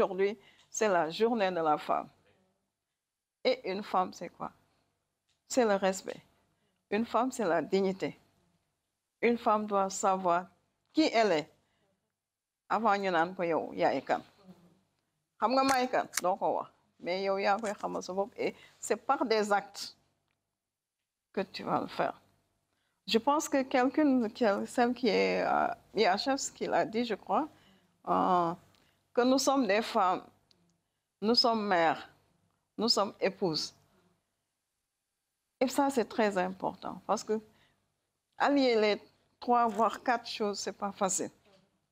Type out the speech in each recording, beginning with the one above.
aujourd'hui, c'est la journée de la femme. Et une femme, c'est quoi? C'est le respect. Une femme, c'est la dignité. Une femme doit savoir qui elle est avant ñu naan ko yow yaay kan. Xam nga may kan doo ko wax mais yow yaa koy xamal sa bopp et c'est par des actes que tu vas le faire. Je pense que celle qui est IHF, ce qu'il a dit, je crois, que nous sommes des femmes, nous sommes mères, nous sommes épouses. Et ça, c'est très important parce que allier les 3 voire 4 choses, c'est pas facile.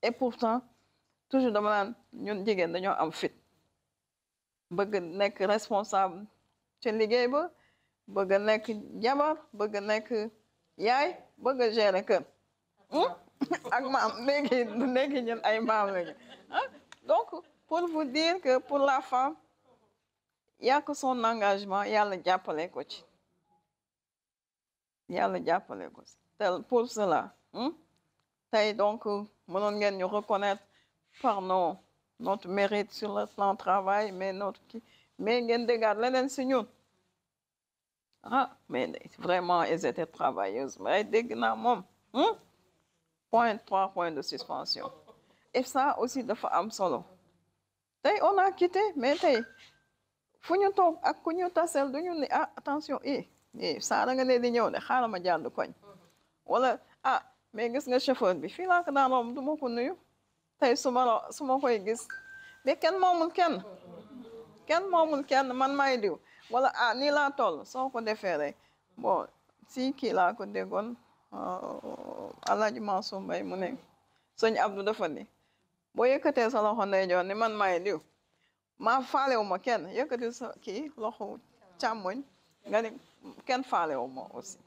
Et pourtant, toujours dama naan ñun jigéen dañoo am fit bëgg nekk responsable ci liggéey ba bëgg nekk jabar bëgg nekk yaay bëgg gérer kër ak maam léegi ñun ay maam lañu donc pour vous dire que pour la femme il y a que son engagement yàlla jàppale ko ci pour cela tey donc mënoon ngeen ñu reconnaître par notre mérite sur le plan de travail mais ngeen déggaat leneen si ñun mais vraiment elles étaient travailleuses mais dégg naa moom 3 points de suspension et ça aussi dafa am solo tey on a quitté mais tey fu ñu toog ak ku ñu tasel duñu ni attention saa da nga ne di ñëw de xaaral ma jàdd koñ wala mais gis nga chauffeur bi fii laa ko daan romb du ma ko nuyu tey su ma koy gis mais kenn moomul kenn man may diw wala nii laa toll soo ko defee rek bon si kii laa ko déggoon Alaaji Mansour Mbaye mu ne sëñ Abdou dafa ni boo yëkkatee sa loxo ndeyjoor ni man may diw maa faalewu ma kenn yëkkati sa kii loxo càmmoñ nga ni kenn faalewu ma aussi.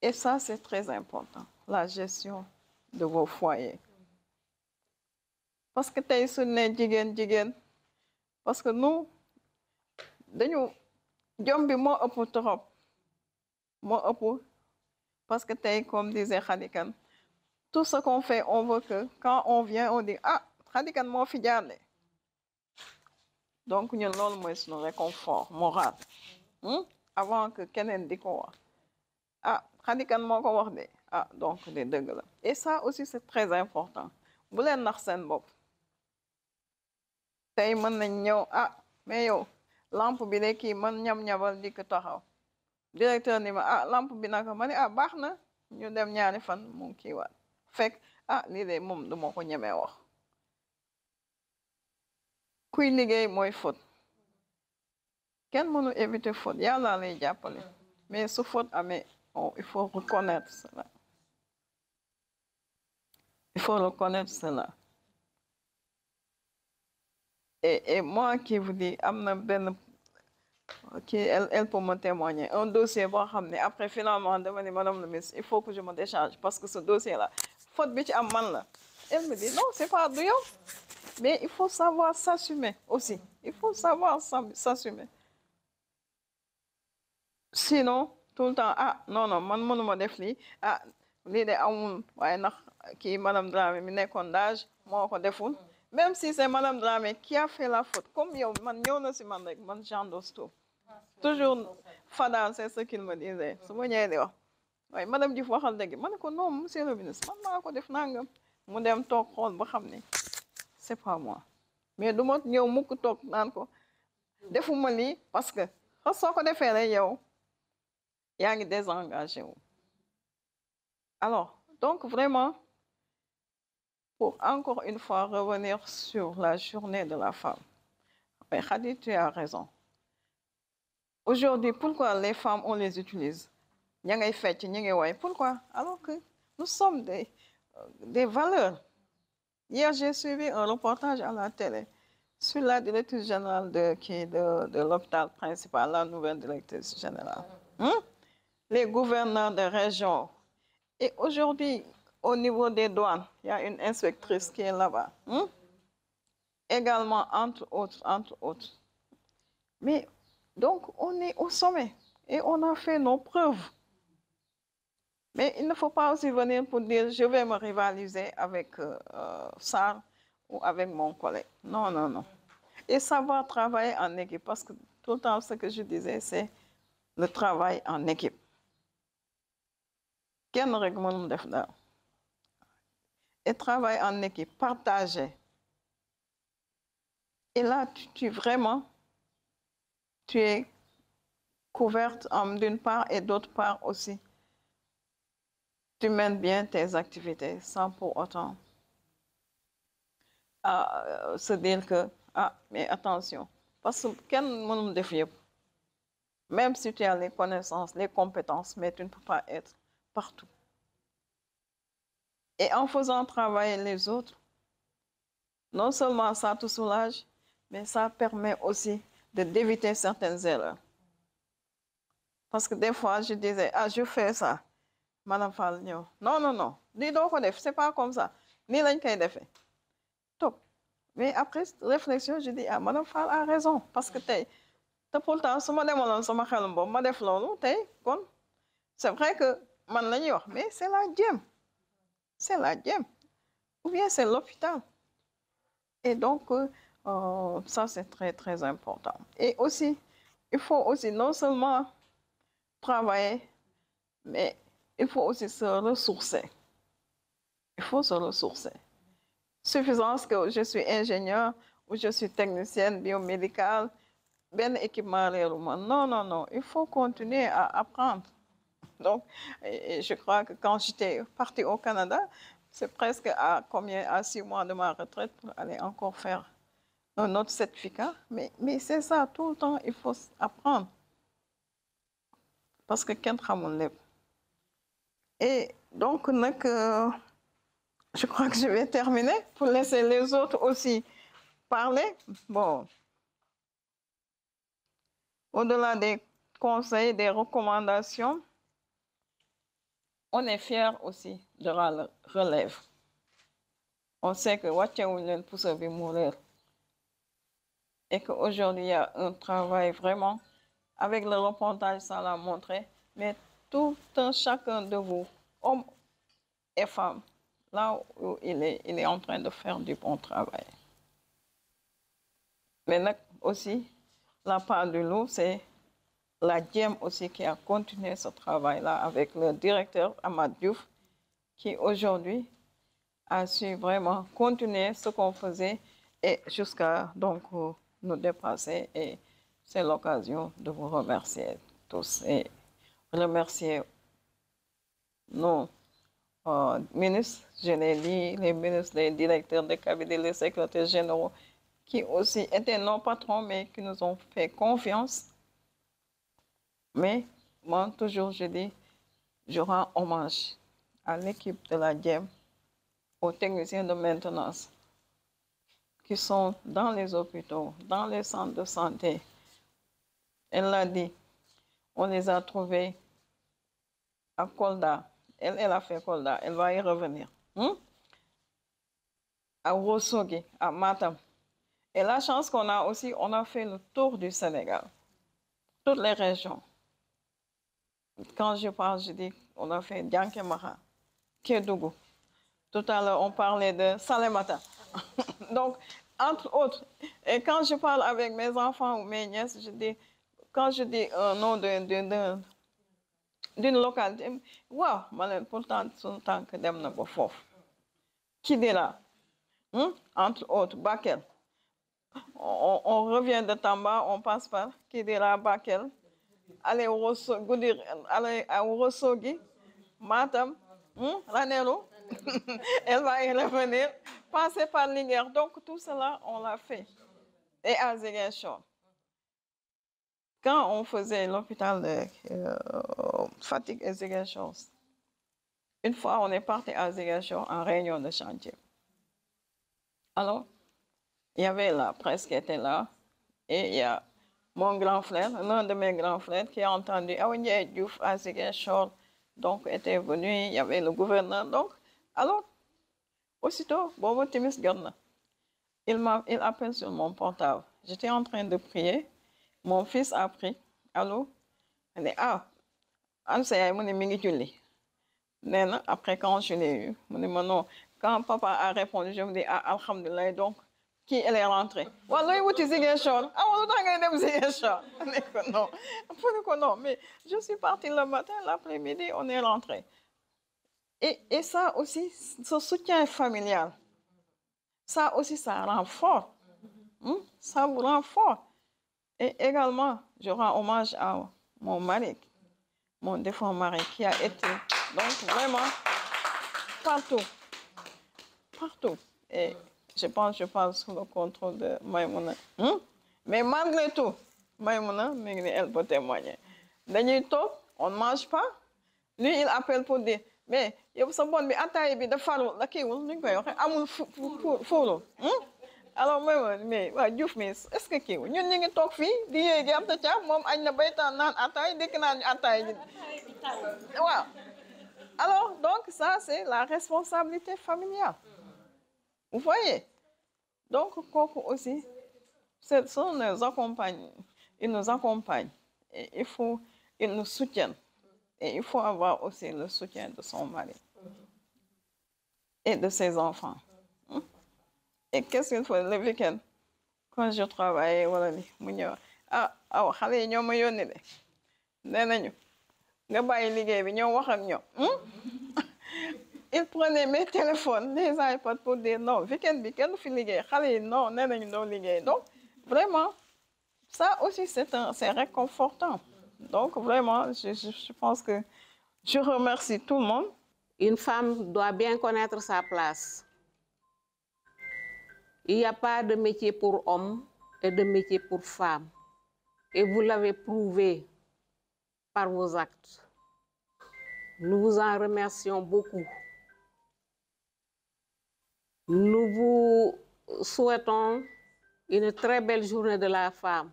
Et ça, c'est très important, la gestion de vos foyers. Parce que tey su ne jigéen parce que nous dañu jom bi moo ëpp trop moo ëpp parce que tey comme disait Khady Kane tout ce qu'on fait on veut que quand on vient on dit Khady Kane moo fi jaarle donc ñun loolu mooy suñu réconfort moral avant que keneen di ko wax Khady Kane moo ko wax de donc de dëgg la et ça aussi c'est très important bu leen nax seen bopp tey mën nañ ñëw mais yow lampe bi de kii man ñam-ñabal di ko taxaw directeur ni ma lampe bi naka ma ne baax na ñu dem ñaari fan mu kii waat fekk lii de moom du ma ko ñemee wax kuy liggéey mooy faute kenn mënu éviter faute yàlla lay jàppale mais su faute amee il faut reconnaître cela. Et moi qui vous dis, elle peut me témoigner. Un dossier, après finalement, demander Madame le ministre, il faut que je me décharge parce que ce dossier-là, faute bitch à man là. Elle me dit, non, c'est pas du tout. Mais il faut savoir s'assumer aussi. Il faut savoir s'assumer. Sinon, tout le temps non man mënuma def lii lii de amul waaye ndax kii madame Dramé mi nekkoon d'âge moo ko deful même si c'est madame Dramé qui a fait la faute comme yow man ñëw na si man rek man j'endosse tout toujours Fada c'est ce qu'il me disait su ma ñëwee di wax waaye madame Diouf waxal dëgg ma ne ko non monsieur le ministre man maa ko def nangam mu dem toog xool ba xam ne c'est pas moi mais du ma ñëw mukk toog naan ko defuma lii parce que soo ko defee rek yow yaa ngi désengagé wu. Alors donc vraiment pour encore une fois revenir sur la journée de la femme Khady tu as raison aujourd'hui pourquoi les femmes on les utilise ña ngay fecc ñi ngay woy pourquoi alors que nous sommes des valeurs. Hier j'ai suivi un reportage à la télé sur la directrice générale de l'hôpital principal, la nouvelle directrice générale. Les gouverneurs de région. Et aujourd'hui, au niveau des douanes, il y a une inspectrice qui est là-bas. Également, entre autres. Mais donc, on est au sommet et on a fait nos preuves. Mais il ne faut pas aussi venir pour dire je vais me rivaliser avec Sarr ou avec mon collègue. Non, non, non. Et savoir travailler en équipe, parce que tout le temps, ce que je disais, c'est le travail en équipe. Kenn rek mënul def dara. Et travail en équipe, partager. Et là, vraiment, tu es couverte d'une part et d'autre part aussi. Tu mènes bien tes activités sans pour autant se dire que, ah, mais attention, parce que kenn mënul def yëpp. Même si tu as les connaissances, les compétences, mais tu ne peux pas être partout. Et en faisant travailler les autres, non seulement ça te soulage, mais ça permet aussi d'éviter certaines erreurs. Parce que des fois, je disais, ah, je fais ça. Madame Fall, non, non, non. Dis donc, c'est pas comme ça. Ni lañ koy defee. Top. Mais après réflexion, je dis, ah, Madame Fall a raison. Parce que te pourtant, su ma demaloon sama xelum boobu ma def loolu tey kon c'est vrai que man la ñuy wax, mais c'est la jéem. C'est la jéem. Ou bien c'est l'hôpital. Et donc, ça, c'est très, très important. Et aussi, il faut aussi non seulement travailler, mais il faut aussi se ressourcer. Il faut se ressourcer. Suffisance que je suis ingénieur ou je suis technicienne biomédicale, ben équipement réellement. Non, non, non. Il faut continuer à apprendre. Donc, et je crois que quand j'étais partie au Canada, c'est presque à 6 mois de ma retraite pour aller encore faire un autre certificat. Mais c'est ça, tout le temps, il faut apprendre. Parce que kenn xamul lépp. Et donc, je crois que je vais terminer pour laisser les autres aussi parler. Bon, au-delà des conseils, des recommandations, on est fiers aussi de la relève. On sait que wàccewuñ leen puso bi mu réer. Et qu'aujourd'hui, il y a un travail vraiment, avec le reportage, ça l'a montré, mais tout un chacun de vous, hommes et femmes, là où il est en train de faire du bon travail. Mais aussi, la part du loup, c'est la DIEM aussi qui a continué ce travail-là avec le directeur Amad Diouf, qui aujourd'hui a su vraiment continuer ce qu'on faisait et jusqu'à donc nous dépasser. Et c'est l'occasion de vous remercier tous et remercier nos ministres, je l'ai dit, les ministres, les directeurs de cabinet, les secrétaires généraux, qui aussi étaient nos patrons, mais qui nous ont fait confiance. Mais moi, toujours, je dis, je rends hommage à l'équipe de la DIEM, aux techniciens de maintenance qui sont dans les hôpitaux, dans les centres de santé. Elle l'a dit, on les a trouvés à Kolda. Elle a fait Kolda, elle va y revenir. À Ourossogui, à Matam. Et la chance qu'on a aussi, on a fait le tour du Sénégal, toutes les régions. Quand je parle, je dis, on a fait Diankémara, Kédougou. Tout à l'heure, on parlait de Salémata. Donc, entre autres. Et quand je parle avec mes enfants ou mes nièces, quand je dis un nom d'une localité, waouh, pourtant, tout le temps que dem na ba foofu. Kidira, entre autres, Bakel. On revient de Tamba, on passe par Kidira, Bakel, aller à Ourossogui, Matam, Ranérou, elle va y revenir, passer par Linguère. Donc tout cela, on l'a fait. Et à Ziguinchor. Quand on faisait l'hôpital de Fatick et Ziguinchor, une fois on est parti à Ziguinchor en réunion de chantier. Alors, il y avait la presse qui était là et il y a mon grand frère, l'un de mes grands frères qui a entendu Awa Ndiaye Diouf à Ziguinchor, donc était venu, il y avait le gouverneur. Donc, alors, aussitôt, Bobo Timis Gordna, il appelle sur mon portable. J'étais en train de prier. Mon fils a pris. Allô? Il dit, ah, après quand je l'ai eu, non, Quand papa a répondu, je me dis, ah, alhamdulillah, donc, qui elle est rentrée? Voilà, où tu es Ziguinchor? Ah, on a Ziguinchor. Non, non, mais je suis partie le matin, l'après-midi, on est rentré. Et ça aussi, ce soutien familial, ça aussi, ça rend fort. Ça vous rend fort. Et également, je rends hommage à mon mari, mon défunt mari, qui a été, donc vraiment, partout. Partout. Et je pense que je parle sous le contrôle de Maïmouna. Mais malgré tout, Maïmouna, elle peut témoigner. Dañuy toog, on ne mange pas. Lui, il appelle pour dire, mais yow sa bon bi ataaya bi dafa faru la kiiwul nuñ koy waxee amul fuulu. Alors mais waa Diouf mais est-ce que kiiwul ñun ñu ngi toog fii di yéey gi am ta caaf moom añ na baytaan naan ataay dëkk naan ñu ataay ji. Waaw. Alors donc ça c'est la responsabilité familiale. Vous voyez? Donc kooku aussi, ce sont nos accompagnants. Ils nous accompagnent. Et ils nous soutiennent. Et il faut avoir aussi le soutien de son mari et de ses enfants. Et qu'est-ce qu'il faut le week-end? Quand je travaillais, voilà, xale yi ñoo ma yónni de nee nañu nga bàyyi liggéey bi ñoo wax ak ñoom. Il prenait mes téléphones, les iPads pour dire non, week-end bi kenn fi liggéey xale yi non nee nañu doo liggéey. Donc vraiment ça aussi c'est réconfortant. Donc vraiment je pense que je remercie tout le monde. Une femme doit bien connaître sa place. Il n'y a pas de métier pour homme et de métier pour femme. Et vous l'avez prouvé par vos actes. Nous vous en remercions beaucoup. Nous vous souhaitons une très belle journée de la femme.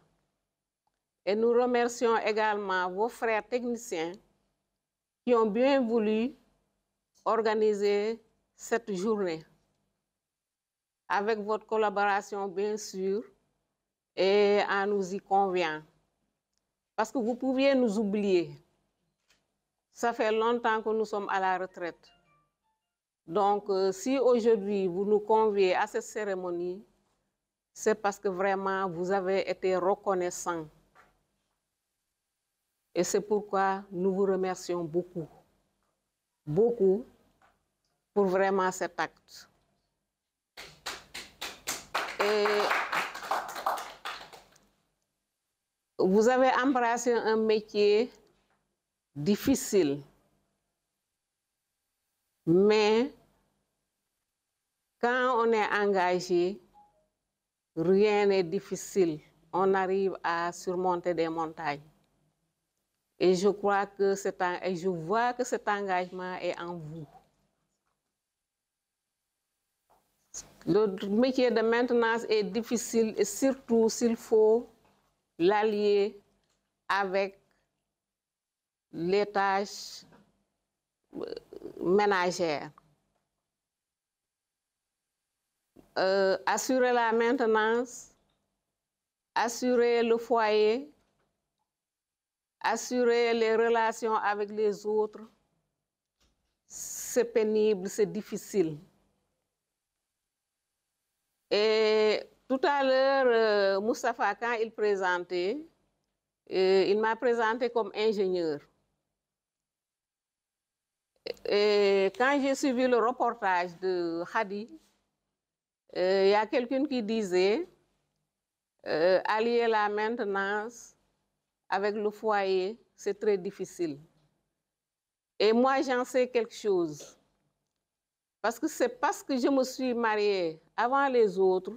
Et nous remercions également vos frères techniciens qui ont bien voulu organiser cette journée. Avec votre collaboration, bien sûr, et en nous y conviant. Parce que vous pouviez nous oublier. Ça fait longtemps que nous sommes à la retraite. Donc, si aujourd'hui vous nous conviez à cette cérémonie, c'est parce que vraiment vous avez été reconnaissants. Et c'est pourquoi nous vous remercions beaucoup. Beaucoup pour vraiment cet acte. Et vous avez embrassé un métier difficile, mais quand on est engagé, rien n'est difficile. On arrive à surmonter des montagnes. Et je crois que je vois que cet engagement est en vous. Le métier de maintenance est difficile et surtout s'il faut l'allier avec les tâches ménagères. Assurer la maintenance, assurer le foyer, assurer les relations avec les autres, c'est pénible, c'est difficile. Et tout à l'heure, Moustapha, quand il présentait, il m'a présenté comme ingénieur. Et quand j'ai suivi le reportage de Khadi, il y a quelqu'un qui disait allier la maintenance avec le foyer, c'est très difficile. Et moi, j'en sais quelque chose. Parce que c'est parce que je me suis mariée avant les autres,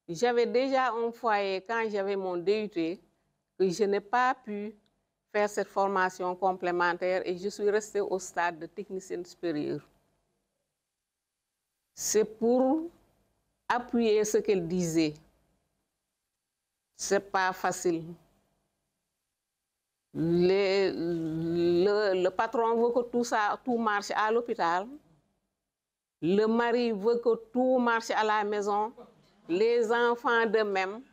j'avais déjà un foyer quand j'avais mon DUT, que je n'ai pas pu faire cette formation complémentaire et je suis restée au stade de technicienne supérieure. C'est pour appuyer ce qu'elle disait. C'est pas facile. Le patron veut que tout marche à l'hôpital. Le mari veut que tout marche à la maison. Les enfants de même.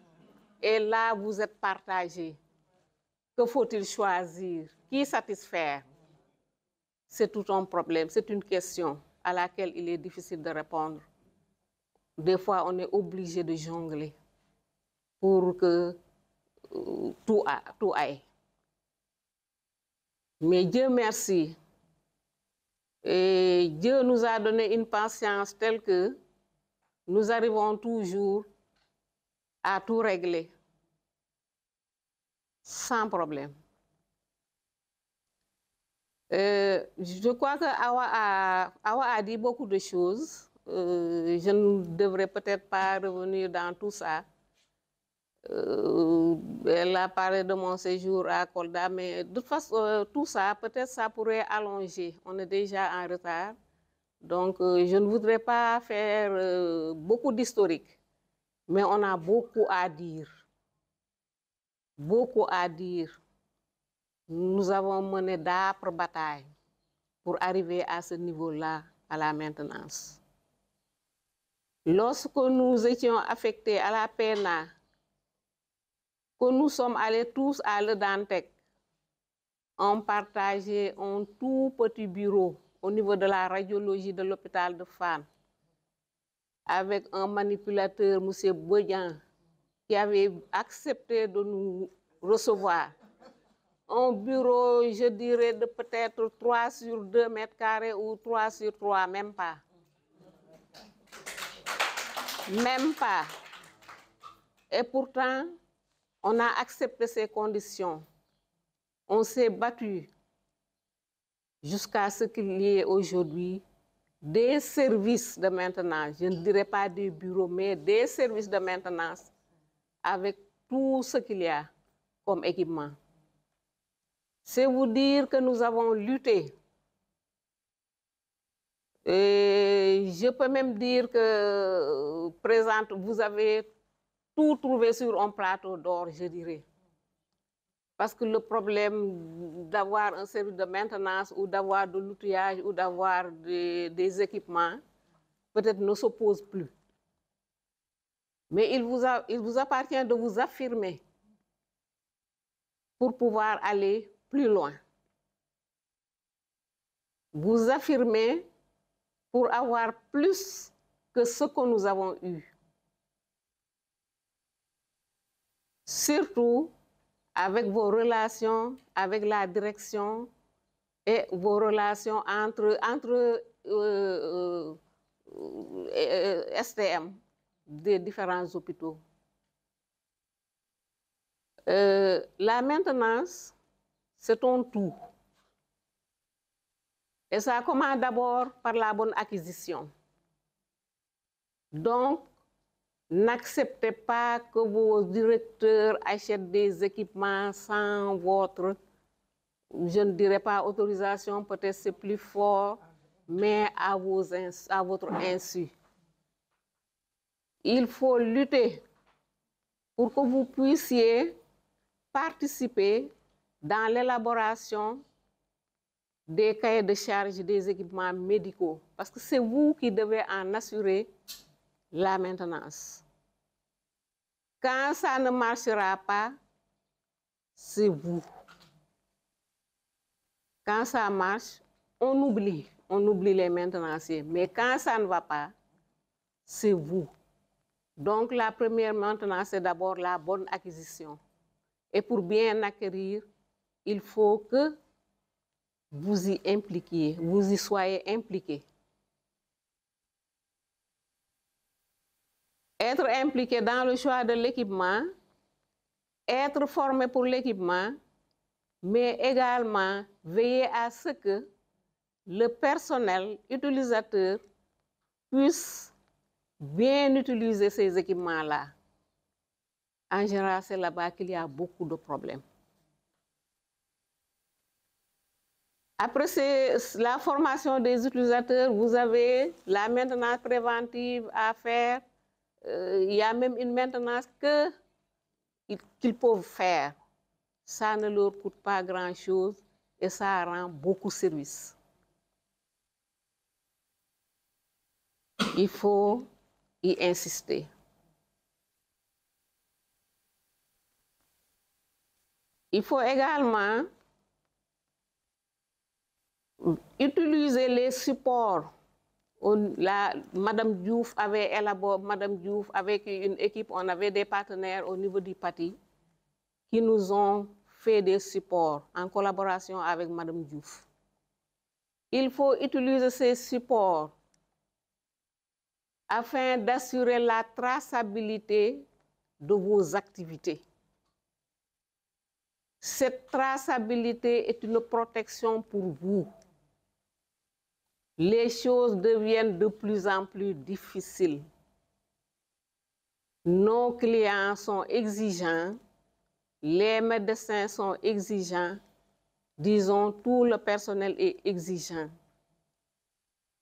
Et là, vous êtes partagés. Que faut-il choisir? Qui satisfaire? C'est tout un problème, c'est une question. à laquelle il est difficile de répondre. Des fois, on est obligé de jongler pour que tout aille. Mais Dieu merci, et Dieu nous a donné une patience telle que nous arrivons toujours à tout régler sans problème. Je crois que Awa a dit beaucoup de choses. Je ne devrais peut-être pas revenir dans tout ça. Elle a parlé de mon séjour à Kolda, mais de toute façon, tout ça, peut-être ça pourrait allonger. On est déjà en retard. Donc, je ne voudrais pas faire beaucoup d'historique, mais on a beaucoup à dire. Beaucoup à dire. Nous avons mené d'âpres batailles pour arriver à ce niveau-là, à la maintenance. Lorsque nous étions affectés à la PNA, que nous sommes allés tous à Le Dantec, on partageait un tout petit bureau au niveau de la radiologie de l'hôpital de Fann, avec un manipulateur, M. Bodian, qui avait accepté de nous recevoir. Un bureau, je dirais, de peut-être 3 sur 2 mètres carrés ou 3 sur 3, même pas. Même pas. Et pourtant, on a accepté ces conditions. On s'est battu jusqu'à ce qu'il y ait aujourd'hui des services de maintenance. Je ne dirais pas des bureaux, mais des services de maintenance avec tout ce qu'il y a comme équipement. C'est vous dire que nous avons lutté. Et je peux même dire que, présente, vous avez tout trouvé sur un plateau d'or, je dirais. Parce que le problème d'avoir un service de maintenance ou d'avoir de l'outillage ou d'avoir des équipements, peut-être ne se pose plus. Mais il vous appartient de vous affirmer pour pouvoir aller plus loin. Vous affirmer pour avoir plus que ce que nous avons eu. Surtout avec vos relations avec la direction et vos relations entre STM des différents hôpitaux. La maintenance, c'est un tout. Et ça commence d'abord par la bonne acquisition. Donc, n'acceptez pas que vos directeurs achètent des équipements sans votre, je ne dirais pas autorisation, peut-être c'est plus fort, mais à votre insu. Il faut lutter pour que vous puissiez participer dans l'élaboration des cahiers de charge des équipements médicaux, parce que c'est vous qui devez en assurer la maintenance. Quand ça ne marchera pas, c'est vous. Quand ça marche, on oublie les maintenanciers. Mais quand ça ne va pas, c'est vous. Donc la première maintenance, c'est d'abord la bonne acquisition. Et pour bien acquérir, il faut que vous y impliquiez, vous y soyez impliqués. Être impliqué dans le choix de l'équipement, être formé pour l'équipement, mais également veiller à ce que le personnel utilisateur puisse bien utiliser ces équipements-là. En général, c'est là-bas qu'il y a beaucoup de problèmes. Après la formation des utilisateurs, vous avez la maintenance préventive à faire. Il y a même une maintenance qu'ils peuvent faire. Ça ne leur coûte pas grand-chose et ça rend beaucoup service. Il faut y insister. Il faut également utiliser les supports Madame Diouf avait élaboré, Madame Diouf, avec une équipe, on avait des partenaires au niveau du PATI qui nous ont fait des supports en collaboration avec Madame Diouf. Il faut utiliser ces supports afin d'assurer la traçabilité de vos activités. Cette traçabilité est une protection pour vous. Les choses deviennent de plus en plus difficiles. Nos clients sont exigeants, les médecins sont exigeants, disons, tout le personnel est exigeant.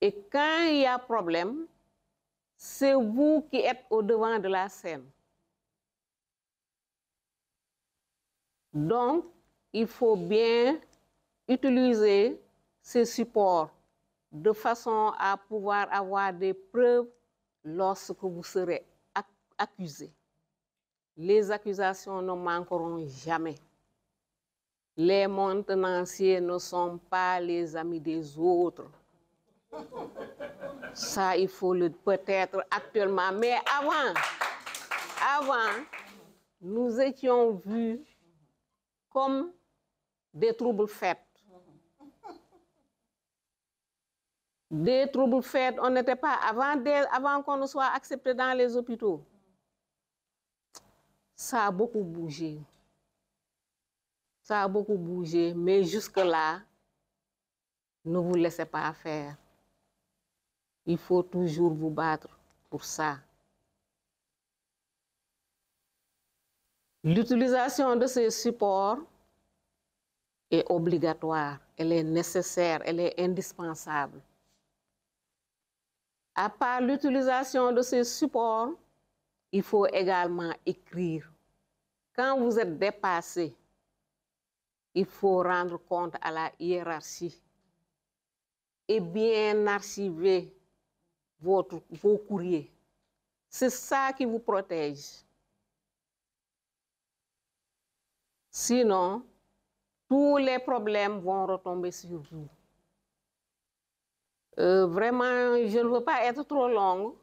Et quand il y a problème, c'est vous qui êtes au devant de la scène. Donc, il faut bien utiliser ces supports de façon à pouvoir avoir des preuves lorsque vous serez accusé. Les accusations ne manqueront jamais. Les maintenanciers ne sont pas les amis des autres. Ça, il faut le peut-être actuellement. Mais avant, nous étions vus comme des troubles faits. Des troubles faits, on n'était pas, avant qu'on ne soit accepté dans les hôpitaux. Ça a beaucoup bougé. Ça a beaucoup bougé, mais jusque-là, ne vous laissez pas faire. Il faut toujours vous battre pour ça. L'utilisation de ces supports est obligatoire, elle est nécessaire, elle est indispensable. À part l'utilisation de ces supports, il faut également écrire. Quand vous êtes dépassé, il faut rendre compte à la hiérarchie et bien archiver vos courriers. C'est ça qui vous protège. Sinon, tous les problèmes vont retomber sur vous. Vraiment, je ne veux pas être trop longue.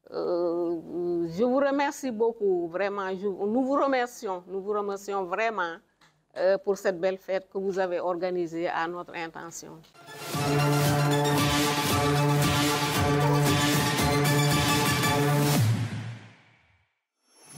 Je vous remercie beaucoup, vraiment. Nous vous remercions vraiment pour cette belle fête que vous avez organisée à notre intention.